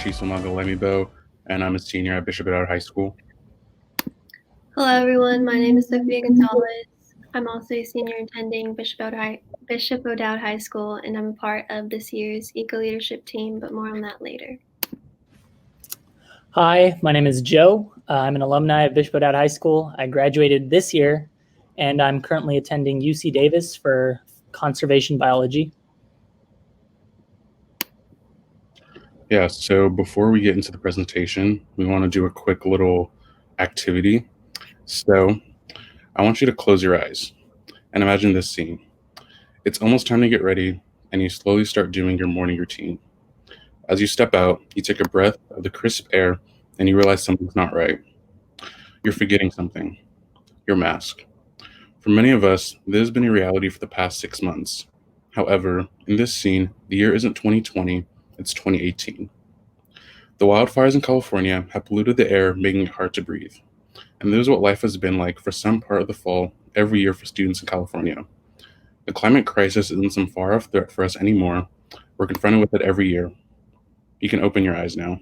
Chisomaga Lemibo, and I'm a senior at Bishop Edward High School. Hello, everyone. My name is Sophia Gonzalez. I'm also a senior attending Bishop O'Dowd High School, and I'm a part of this year's eco-leadership team, but more on that later. Hi, my name is Joe. I'm an alumni of Bishop O'Dowd High School. I graduated this year, and I'm currently attending UC Davis for conservation biology. Yeah, so before we get into the presentation, we want to do a quick little activity. So I want you to close your eyes and imagine this scene. It's almost time to get ready, and you slowly start doing your morning routine. As you step out, you take a breath of the crisp air, and you realize something's not right. You're forgetting something, your mask. For many of us, this has been a reality for the past 6 months. However, in this scene, the year isn't 2020, it's 2018. The wildfires in California have polluted the air, making it hard to breathe. And this is what life has been like for some part of the fall every year for students in California. The climate crisis isn't some far off threat for us anymore. We're confronted with it every year. You can open your eyes now.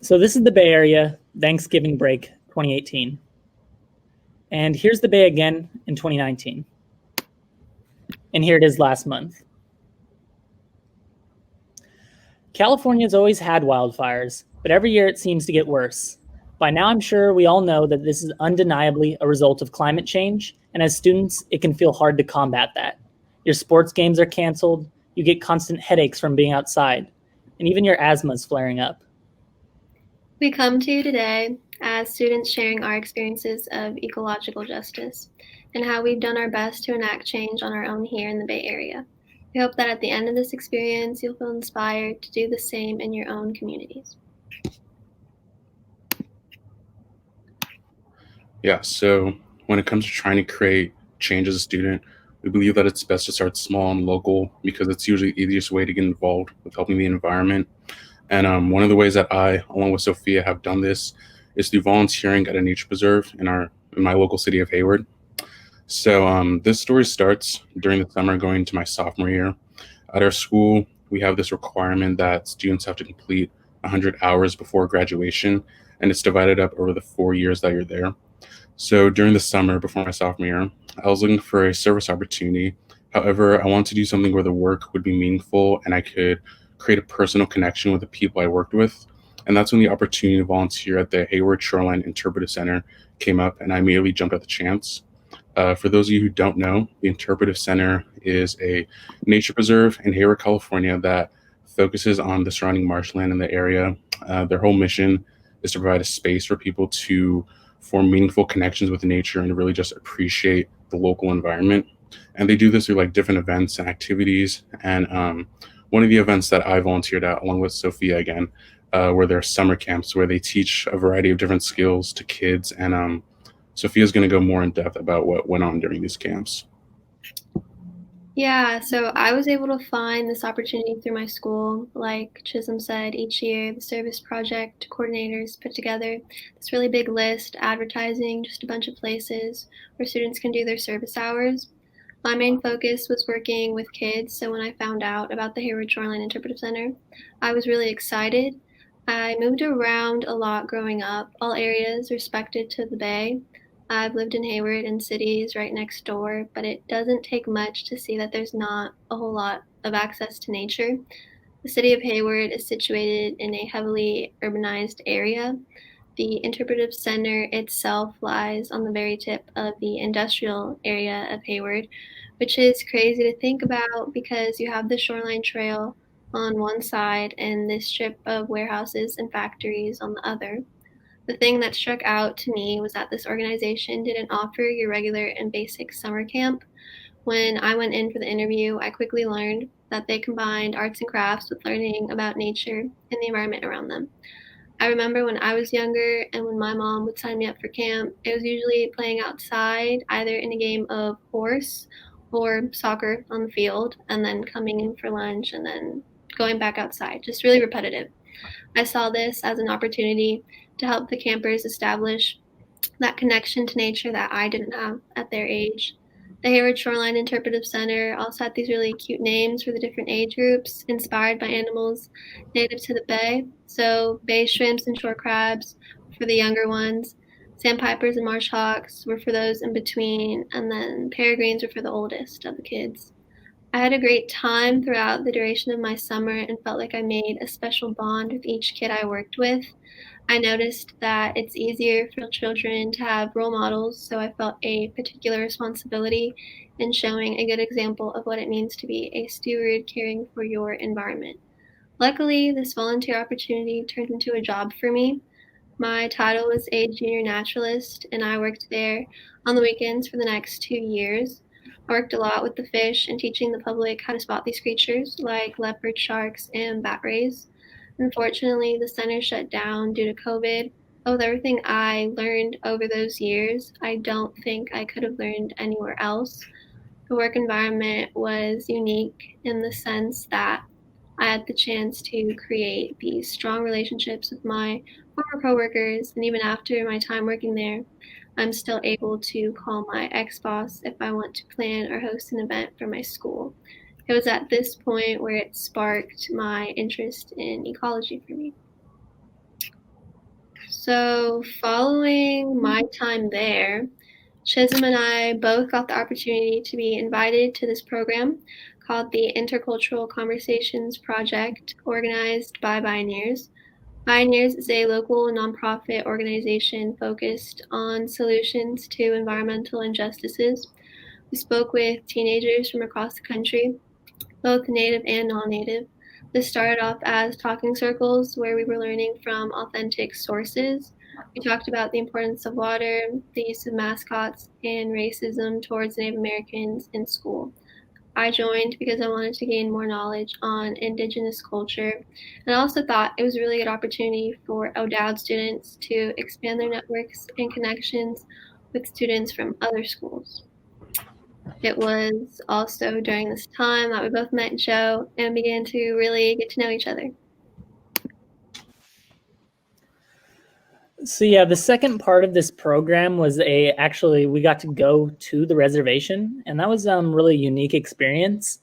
So this is the Bay Area, Thanksgiving break 2018. And here's the Bay again in 2019. And here it is last month. California's always had wildfires, but every year it seems to get worse. By now, I'm sure we all know that this is undeniably a result of climate change, and as students, it can feel hard to combat that. Your sports games are canceled, you get constant headaches from being outside, and even your asthma is flaring up. We come to you today as students sharing our experiences of ecological justice and how we've done our best to enact change on our own here in the Bay Area. We hope that at the end of this experience, you'll feel inspired to do the same in your own communities. Yeah, so when it comes to trying to create change as a student, we believe that it's best to start small and local because it's usually the easiest way to get involved with helping the environment. And one of the ways that I, along with Sophia, have done this is through volunteering at a nature preserve in my local city of Hayward. So this story starts during the summer going to my sophomore year. At our school, we have this requirement that students have to complete 100 hours before graduation, and it's divided up over the 4 years that you're there. So during the summer before my sophomore year, I was looking for a service opportunity. However, I wanted to do something where the work would be meaningful and I could create a personal connection with the people I worked with. And that's when the opportunity to volunteer at the Hayward Shoreline Interpretive Center came up, and I immediately jumped at the chance. For those of you who don't know, the Interpretive Center is a nature preserve in Hayward, California that focuses on the surrounding marshland in the area. Their whole mission is to provide a space for people to form meaningful connections with nature and really just appreciate the local environment. And they do this through like different events and activities. And one of the events that I volunteered at, along with Sophia again, were their summer camps where they teach a variety of different skills to kids. And Sophia's going to go more in depth about what went on during these camps. Yeah, so I was able to find this opportunity through my school. Like Chisholm said, each year the service project coordinators put together this really big list, advertising just a bunch of places where students can do their service hours. My main focus was working with kids, so when I found out about the Hayward Shoreline Interpretive Center, I was really excited. I moved around a lot growing up, all areas respected to the Bay. I've lived in Hayward and cities right next door, but it doesn't take much to see that there's not a whole lot of access to nature. The city of Hayward is situated in a heavily urbanized area. The Interpretive Center itself lies on the very tip of the industrial area of Hayward, which is crazy to think about because you have the Shoreline Trail on one side and this strip of warehouses and factories on the other. The thing that struck out to me was that this organization didn't offer your regular and basic summer camp. When I went in for the interview, I quickly learned that they combined arts and crafts with learning about nature and the environment around them. I remember when I was younger and when my mom would sign me up for camp, it was usually playing outside, either in a game of horse or soccer on the field, and then coming in for lunch and then going back outside, just really repetitive. I saw this as an opportunity to help the campers establish that connection to nature that I didn't have at their age. The Hayward Shoreline Interpretive Center also had these really cute names for the different age groups, inspired by animals native to the bay. So bay shrimps and shore crabs for the younger ones, sandpipers and marsh hawks were for those in between, and then peregrines were for the oldest of the kids. I had a great time throughout the duration of my summer and felt like I made a special bond with each kid I worked with. I noticed that it's easier for children to have role models, so I felt a particular responsibility in showing a good example of what it means to be a steward caring for your environment. Luckily, this volunteer opportunity turned into a job for me. My title was a junior naturalist, and I worked there on the weekends for the next 2 years. I worked a lot with the fish and teaching the public how to spot these creatures like leopard sharks and bat rays. Unfortunately, the center shut down due to COVID. But with everything I learned over those years, I don't think I could have learned anywhere else. The work environment was unique in the sense that I had the chance to create these strong relationships with my former coworkers, and even after my time working there, I'm still able to call my ex-boss if I want to plan or host an event for my school. It was at this point where it sparked my interest in ecology for me. So following my time there, Chisholm and I both got the opportunity to be invited to this program called the Intercultural Conversations Project, organized by Bioneers. Bioneers is a local nonprofit organization focused on solutions to environmental injustices. We spoke with teenagers from across the country, both native and non-native. This started off as talking circles where we were learning from authentic sources. We talked about the importance of water, the use of mascots, and racism towards Native Americans in school. I joined because I wanted to gain more knowledge on indigenous culture, and I also thought it was a really good opportunity for ODOWD students to expand their networks and connections with students from other schools. It was also during this time that we both met Joe and began to really get to know each other. So yeah, the second part of this program was actually we got to go to the reservation, and that was really unique experience.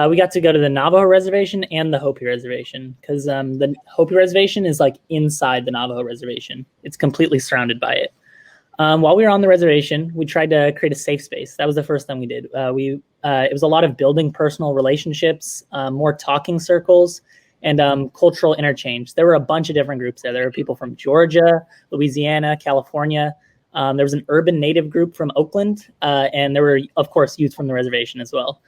We got to go to the Navajo Reservation and the Hopi Reservation because the Hopi Reservation is like inside the Navajo Reservation. It's completely surrounded by it. While we were on the reservation, we tried to create a safe space. That was the first thing we did. It was a lot of building personal relationships, more talking circles, and cultural interchange. There were a bunch of different groups there. There were people from Georgia, Louisiana, California. There was an urban native group from Oakland, and there were, of course, youth from the reservation as well.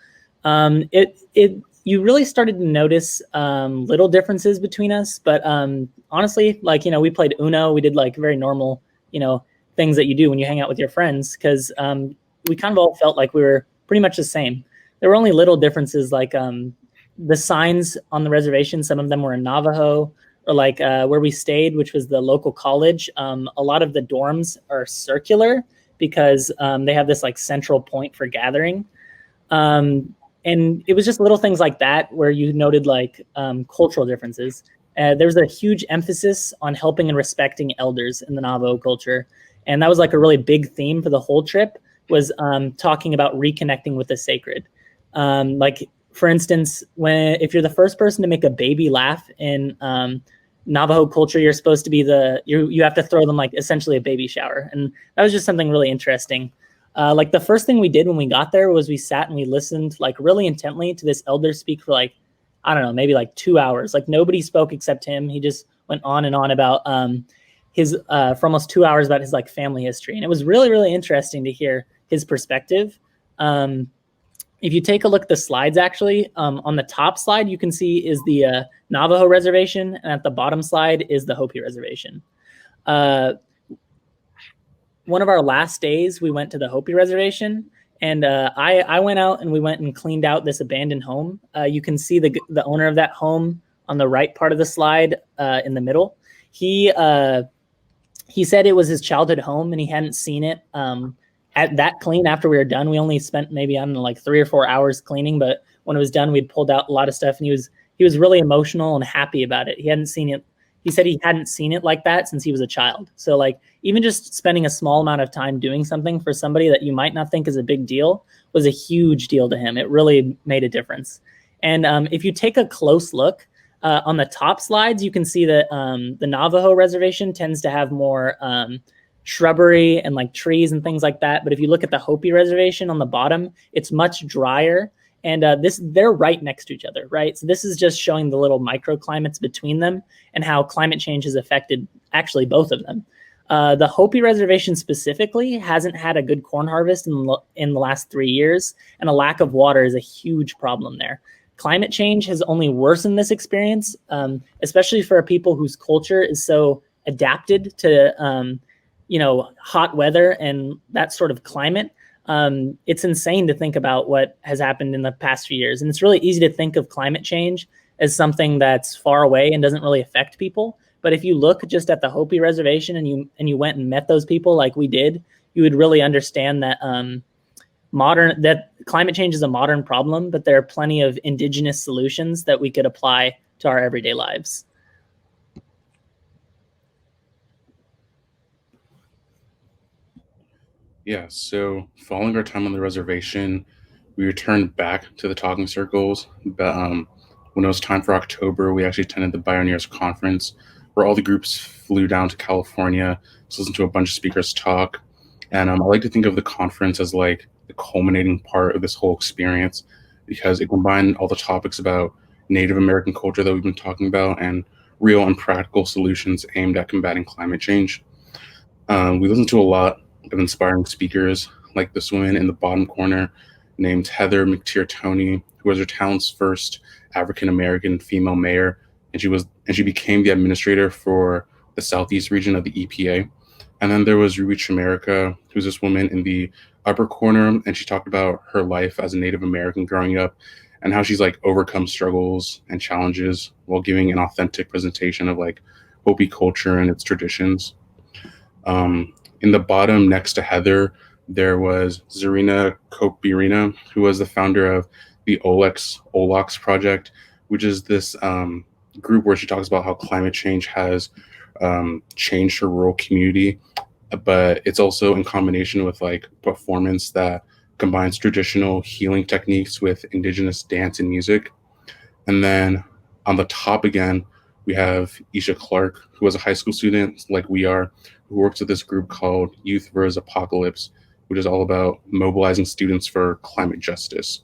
You really started to notice little differences between us, but honestly, like, we played Uno. We did like very normal, things that you do when you hang out with your friends, because we kind of all felt like we were pretty much the same. There were only little differences, like the signs on the reservation. Some of them were in Navajo, or like where we stayed, which was the local college. A lot of the dorms are circular because they have this like central point for gathering. And it was just little things like that where you noted like cultural differences. There's a huge emphasis on helping and respecting elders in the Navajo culture. And that was like a really big theme for the whole trip, was talking about reconnecting with the sacred. Like, for instance, if you're the first person to make a baby laugh in Navajo culture, you're supposed to be you have to throw them like essentially a baby shower. And that was just something really interesting. Like the first thing we did when we got there was we sat and we listened like really intently to this elder speak for like, I don't know, maybe like 2 hours. Like nobody spoke except him. He just went on and on about for almost 2 hours about his like family history. And it was really, really interesting to hear his perspective. If you take a look at the slides, actually, on the top slide, you can see is the Navajo Reservation, and at the bottom slide is the Hopi Reservation. One of our last days, we went to the Hopi Reservation, and I went out and we went and cleaned out this abandoned home. You can see the owner of that home on the right part of the slide in the middle. He said it was his childhood home, and he hadn't seen it at that clean after we were done. We only spent maybe, I don't know, like 3 or 4 hours cleaning, but when it was done, we'd pulled out a lot of stuff, and he was really emotional and happy about it. He hadn't seen it he said he hadn't seen it like that since he was a child. So like even just spending a small amount of time doing something for somebody that you might not think is a big deal was a huge deal to him. It really made a difference. And if you take a close look on the top slides, you can see that the Navajo reservation tends to have more shrubbery and like trees and things like that. But if you look at the Hopi reservation on the bottom, it's much drier. And they're right next to each other, right? So this is just showing the little microclimates between them and how climate change has affected actually both of them. The Hopi reservation specifically hasn't had a good corn harvest in the last 3 years, and a lack of water is a huge problem there. Climate change has only worsened this experience, especially for people whose culture is so adapted to hot weather and that sort of climate. It's insane to think about what has happened in the past few years. And it's really easy to think of climate change as something that's far away and doesn't really affect people. But if you look just at the Hopi reservation and you went and met those people like we did, you would really understand that that climate change is a modern problem, but there are plenty of indigenous solutions that we could apply to our everyday lives. Yeah, so following our time on the reservation, we returned back to the talking circles. But when it was time for October, we actually attended the Bioneer Conference, where all the groups flew down to California to listen to a bunch of speakers talk. And I like to think of the conference as like the culminating part of this whole experience, because it combined all the topics about Native American culture that we've been talking about and real and practical solutions aimed at combating climate change. We listened to a lot of inspiring speakers, like this woman in the bottom corner named Heather McTeer Toney, who was her town's first African American female mayor, and she became the administrator for the southeast region of the EPA. And then there was Ruby Chimerica, who's this woman in the upper corner, and she talked about her life as a Native American growing up and how she's like overcome struggles and challenges while giving an authentic presentation of like Hopi culture and its traditions. In the bottom next to Heather, there was Zarina Kopirina, who was the founder of the OLEX project, which is this group where she talks about how climate change has changed her rural community, but it's also in combination with like performance that combines traditional healing techniques with indigenous dance and music. And then on the top again, we have Isha Clark, who was a high school student like we are, who works with this group called Youth vs. Apocalypse, which is all about mobilizing students for climate justice.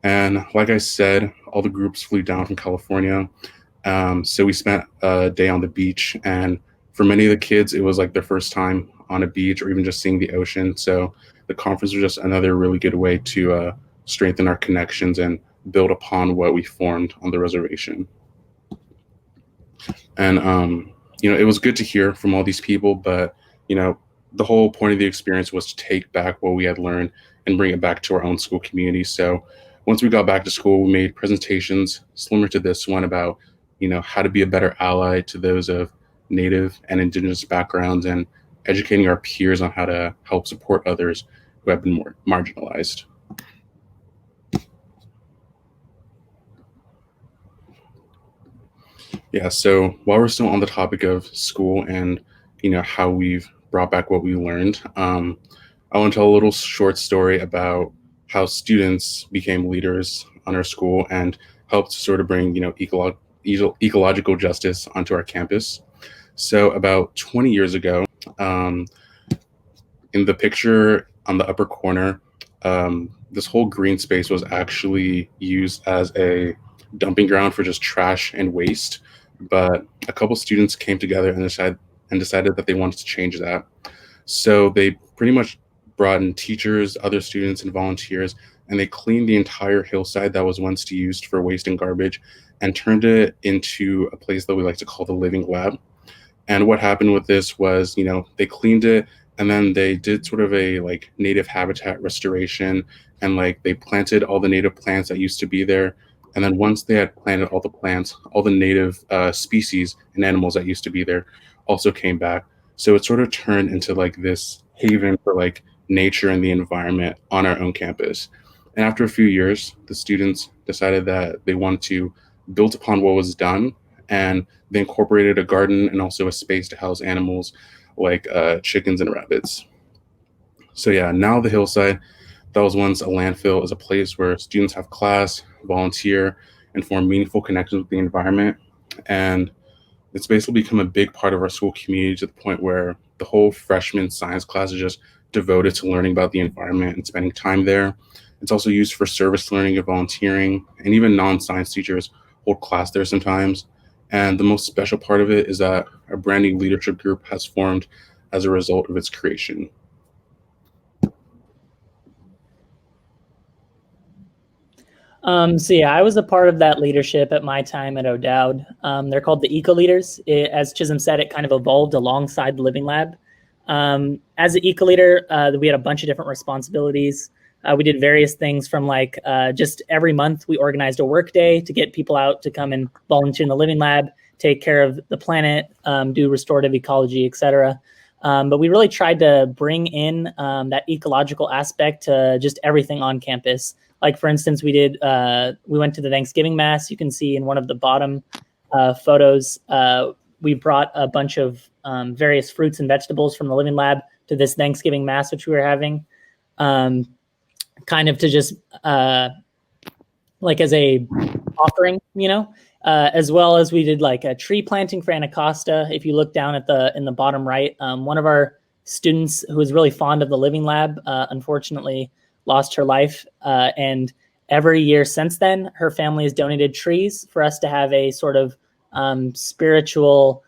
And like I said, all the groups flew down from California. So we spent a day on the beach, and for many of the kids, it was like their first time on a beach or even just seeing the ocean. So the conference was just another really good way to strengthen our connections and build upon what we formed on the reservation. And it was good to hear from all these people, but the whole point of the experience was to take back what we had learned and bring it back to our own school community. So once we got back to school, we made presentations similar to this one about how to be a better ally to those of Native and Indigenous backgrounds, and educating our peers on how to help support others who have been more marginalized. Yeah, so while we're still on the topic of school and how we've brought back what we learned, I want to tell a little short story about how students became leaders on our school and helped sort of bring ecological justice onto our campus. So about 20 years ago, in the picture on the upper corner, this whole green space was actually used as a dumping ground for just trash and waste. But a couple students came together and decided that they wanted to change that. So they pretty much brought in teachers, other students, and volunteers, and they cleaned the entire hillside that was once used for waste and garbage and turned it into a place that we like to call the Living Lab. And what happened with this was, they cleaned it, and then they did sort of a like native habitat restoration, and like they planted all the native plants that used to be there. And then once they had planted all the plants, all the native species and animals that used to be there also came back. So it sort of turned into like this haven for like nature and the environment on our own campus. And after a few years, the students decided that they wanted to build upon what was done and they incorporated a garden and also a space to house animals like chickens and rabbits. So yeah, now the hillside that was once a landfill is a place where students have class, volunteer, and form meaningful connections with the environment. And it's basically become a big part of our school community to the point where the whole freshman science class is just devoted to learning about the environment and spending time there. It's also used for service learning and volunteering, and even non-science teachers hold class there sometimes. And the most special part of it is that a brand new leadership group has formed as a result of its creation. So yeah, I was a part of that leadership at my time at O'Dowd. They're called the Eco Leaders. As Chisholm said, it kind of evolved alongside the Living Lab. As an Eco Leader, we had a bunch of different responsibilities. We did various things from just every month we organized a work day to get people out to come and volunteer in the Living Lab, take care of the planet, do restorative ecology, etc. But we really tried to bring in that ecological aspect to just everything on campus. Like, for instance, we went to the Thanksgiving Mass. You can see in one of the bottom photos, we brought a bunch of various fruits and vegetables from the Living Lab to this Thanksgiving Mass, which we were having, kind of to just as a offering, as well as we did like a tree planting for Anacostia. If you look down in the bottom right, one of our students who was really fond of the Living Lab, unfortunately lost her life. And every year since then, her family has donated trees for us to have a sort of spiritual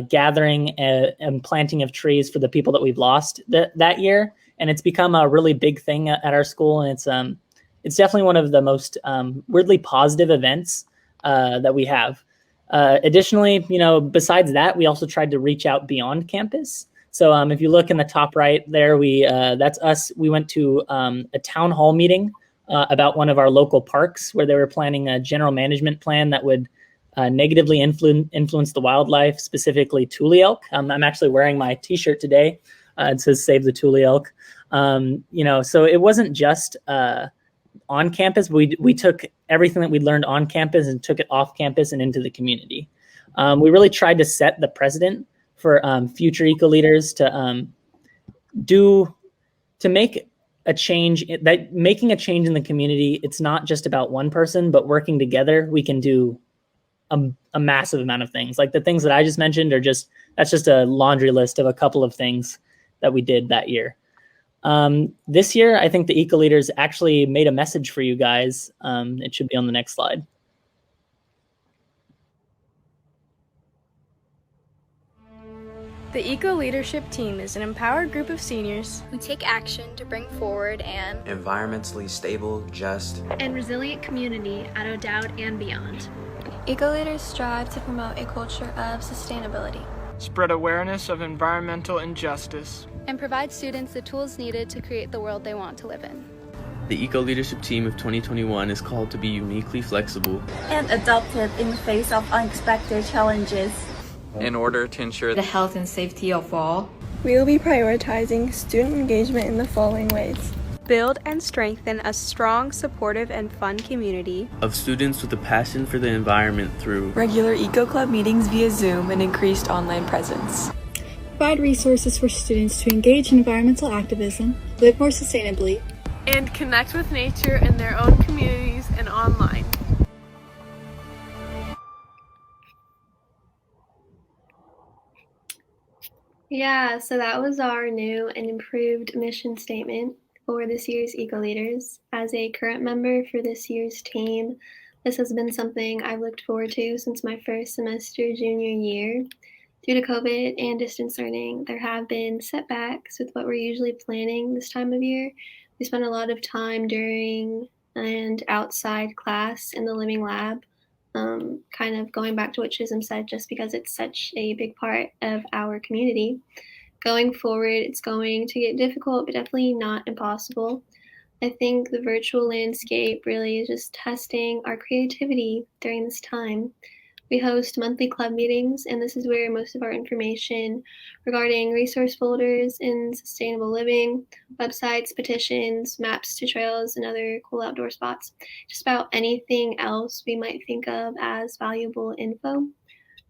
gathering and planting of trees for the people that we've lost that year. And it's become a really big thing at our school. And it's definitely one of the most weirdly positive events that we have. Additionally, besides that, we also tried to reach out beyond campus. So if you look in the top right there, that's us. We went to a town hall meeting about one of our local parks where they were planning a general management plan that would negatively influence the wildlife, specifically Tule elk. I'm actually wearing my T-shirt today. It says "Save the Tule elk." So it wasn't just on campus. We took everything that we learned on campus and took it off campus and into the community. We really tried to set the precedent for future eco leaders to make a change. Making a change in the community, it's not just about one person, but working together, we can do a massive amount of things. Like the things that I just mentioned that's just a laundry list of a couple of things that we did that year. This year, I think the eco leaders actually made a message for you guys. It should be on the next slide. The Eco Leadership Team is an empowered group of seniors who take action to bring forward an environmentally stable, just, and resilient community at O'Dowd and beyond. Eco leaders strive to promote a culture of sustainability, spread awareness of environmental injustice, and provide students the tools needed to create the world they want to live in. The Eco Leadership Team of 2021 is called to be uniquely flexible and adaptive in the face of unexpected challenges. In order to ensure the health and safety of all, we will be prioritizing student engagement in the following ways. Build and strengthen a strong, supportive, and fun community of students with a passion for the environment through regular Eco Club meetings via Zoom and increased online presence. Provide resources for students to engage in environmental activism, live more sustainably, and connect with nature in their own communities and online. Yeah, so that was our new and improved mission statement for this year's Eco Leaders. As a current member for this year's team, this has been something I've looked forward to since my first semester junior year. Due to COVID and distance learning, there have been setbacks with what we're usually planning this time of year. We spent a lot of time during and outside class in the Living Lab, kind of going back to what Chisholm said, just because it's such a big part of our community. Going forward, it's going to get difficult, but definitely not impossible. I think the virtual landscape really is just testing our creativity during this time. We host monthly club meetings, and this is where most of our information regarding resource folders in sustainable living, websites, petitions, maps to trails, and other cool outdoor spots, just about anything else we might think of as valuable info.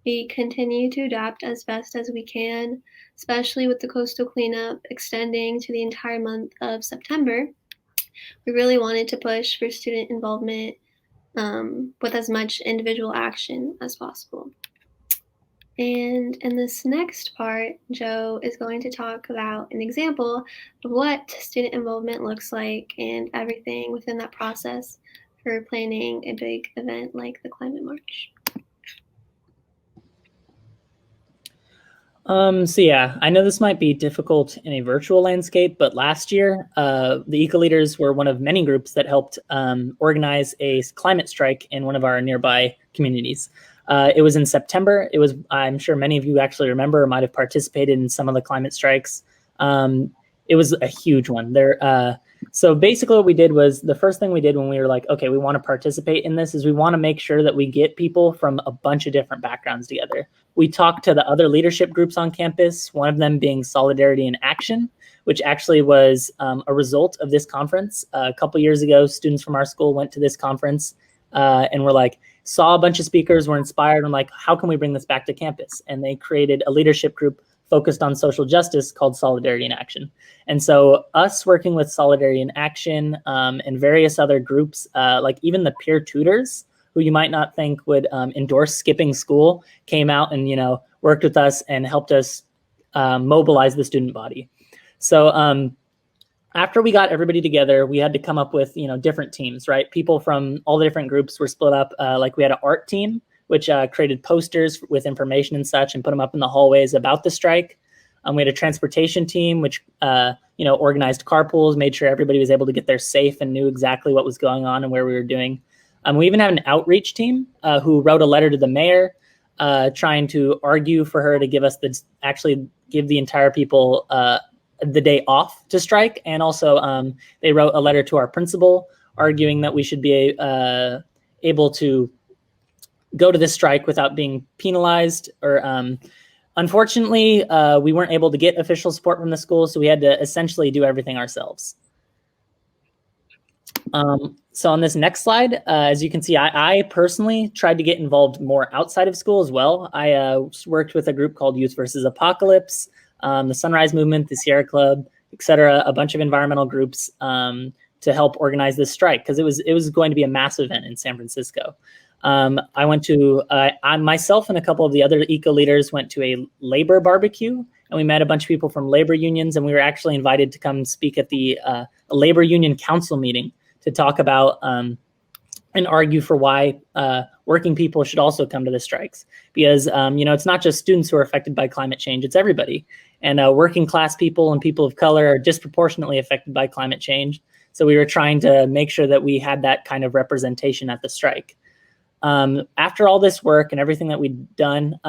We continue to adapt as best as we can, especially with the coastal cleanup extending to the entire month of September. We really wanted to push for student involvement with as much individual action as possible. And in this next part, Joe is going to talk about an example of what student involvement looks like and everything within that process for planning a big event like the Climate March. So yeah, I know this might be difficult in a virtual landscape, but last year, the Eco Leaders were one of many groups that helped organize a climate strike in one of our nearby communities. It was in September. I'm sure many of you actually remember or might have participated in some of the climate strikes. It was a huge one. So basically what we did was, the first thing we did when we were like, okay, we want to participate in this, is we want to make sure that we get people from a bunch of different backgrounds together. We talked to the other leadership groups on campus, one of them being Solidarity in Action, which actually was a result of this conference. A couple years ago, students from our school went to this conference and were like, saw a bunch of speakers, were inspired, and like, how can we bring this back to campus? And they created a leadership group focused on social justice called Solidarity in Action. And so us working with Solidarity in Action and various other groups, like even the peer tutors, who you might not think would endorse skipping school, came out and, worked with us and helped us mobilize the student body. So after we got everybody together, we had to come up with, different teams, right? People from all the different groups were split up. Like we had an art team, which created posters with information and such and put them up in the hallways about the strike. We had a transportation team, which, organized carpools, made sure everybody was able to get there safe and knew exactly what was going on and where we were doing. We even have an outreach team who wrote a letter to the mayor trying to argue for her to give the entire people the day off to strike. And also they wrote a letter to our principal arguing that we should be able to go to this strike without being penalized. Or unfortunately, we weren't able to get official support from the school, so we had to essentially do everything ourselves. So on this next slide, as you can see, I personally tried to get involved more outside of school as well. I worked with a group called Youth versus Apocalypse, the Sunrise Movement, the Sierra Club, etc., a bunch of environmental groups to help organize this strike, because it was going to be a massive event in San Francisco. I went to, I myself and a couple of the other eco leaders went to a labor barbecue, and we met a bunch of people from labor unions, and we were actually invited to come speak at the labor union council meeting to talk about and argue for why working people should also come to the strikes. Because, it's not just students who are affected by climate change, it's everybody. And working class people and people of color are disproportionately affected by climate change. So we were trying to make sure that we had that kind of representation at the strike. After all this work and everything that we'd done,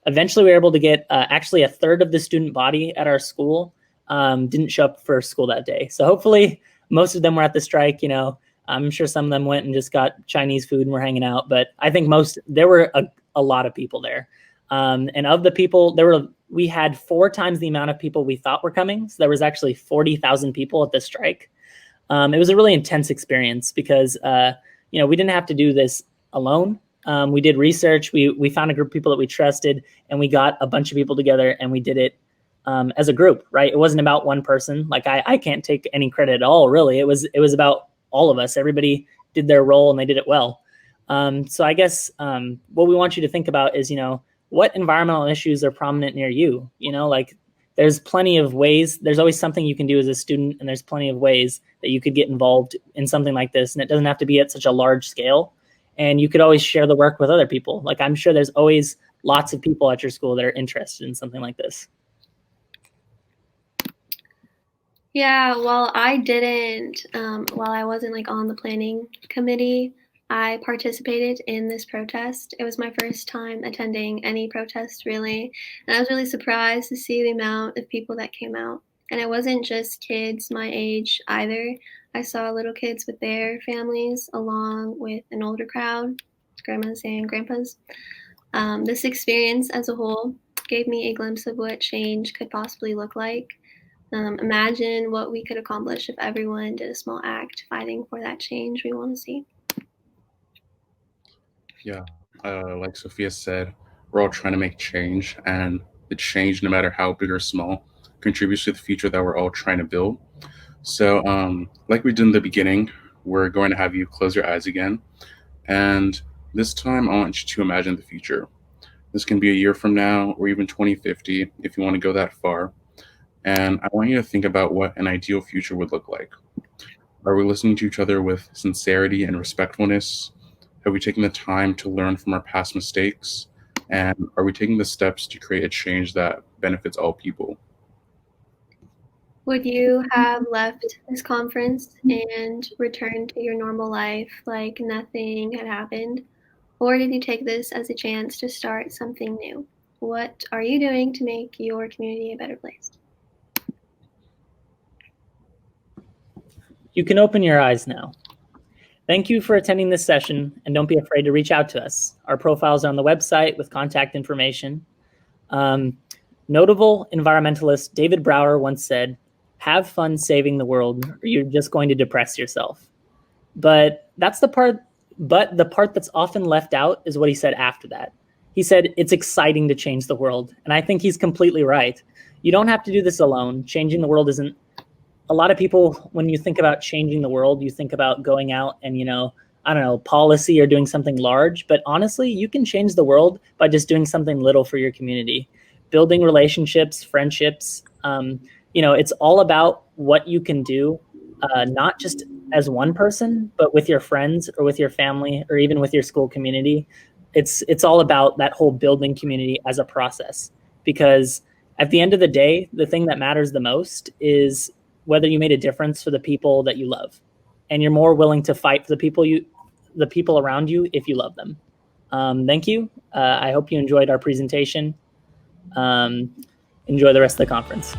eventually we were able to get actually a third of the student body at our school didn't show up for school that day. So hopefully most of them were at the strike. I'm sure some of them went and just got Chinese food and were hanging out, but I think there were a lot of people there. And of the people, we had 4 times the amount of people we thought were coming. So there was actually 40,000 people at the strike. It was a really intense experience because, we didn't have to do this alone. We did research. We found a group of people that we trusted, and we got a bunch of people together and we did it as a group, right? It wasn't about one person. Like I can't take any credit at all, really. It was about all of us. Everybody did their role and they did it well. So I guess what we want you to think about is, what environmental issues are prominent near you? Like there's plenty of ways. There's always something you can do as a student, and there's plenty of ways that you could get involved in something like this. And it doesn't have to be at such a large scale. And you could always share the work with other people. Like I'm sure there's always lots of people at your school that are interested in something like this. Yeah, while I wasn't on the planning committee, I participated in this protest. It was my first time attending any protest, really, and I was really surprised to see the amount of people that came out. And it wasn't just kids my age either. I saw little kids with their families along with an older crowd, grandmas and grandpas. This experience as a whole gave me a glimpse of what change could possibly look like. Imagine what we could accomplish if everyone did a small act fighting for that change we want to see. Yeah, like Sophia said, we're all trying to make change, and the change, no matter how big or small, contributes to the future that we're all trying to build. So, like we did in the beginning, we're going to have you close your eyes again. And this time, I want you to imagine the future. This can be a year from now or even 2050 if you want to go that far. And I want you to think about what an ideal future would look like. Are we listening to each other with sincerity and respectfulness? Have we taken the time to learn from our past mistakes? And are we taking the steps to create a change that benefits all people? Would you have left this conference and returned to your normal life like nothing had happened? Or did you take this as a chance to start something new? What are you doing to make your community a better place? You can open your eyes now. Thank you for attending this session, and don't be afraid to reach out to us. Our profiles are on the website with contact information. Notable environmentalist David Brower once said, "Have fun saving the world, or you're just going to depress yourself." But the part that's often left out is what he said after that. He said, "It's exciting to change the world." And I think he's completely right. You don't have to do this alone. Changing the world isn't, a lot of people, when you think about changing the world, you think about going out and, policy or doing something large. But honestly, you can change the world by just doing something little for your community, building relationships, friendships. It's all about what you can do, not just as one person, but with your friends or with your family or even with your school community. It's all about that whole building community as a process, because at the end of the day, the thing that matters the most is whether you made a difference for the people that you love, and you're more willing to fight for the people around you if you love them. Thank you. I hope you enjoyed our presentation. Enjoy the rest of the conference.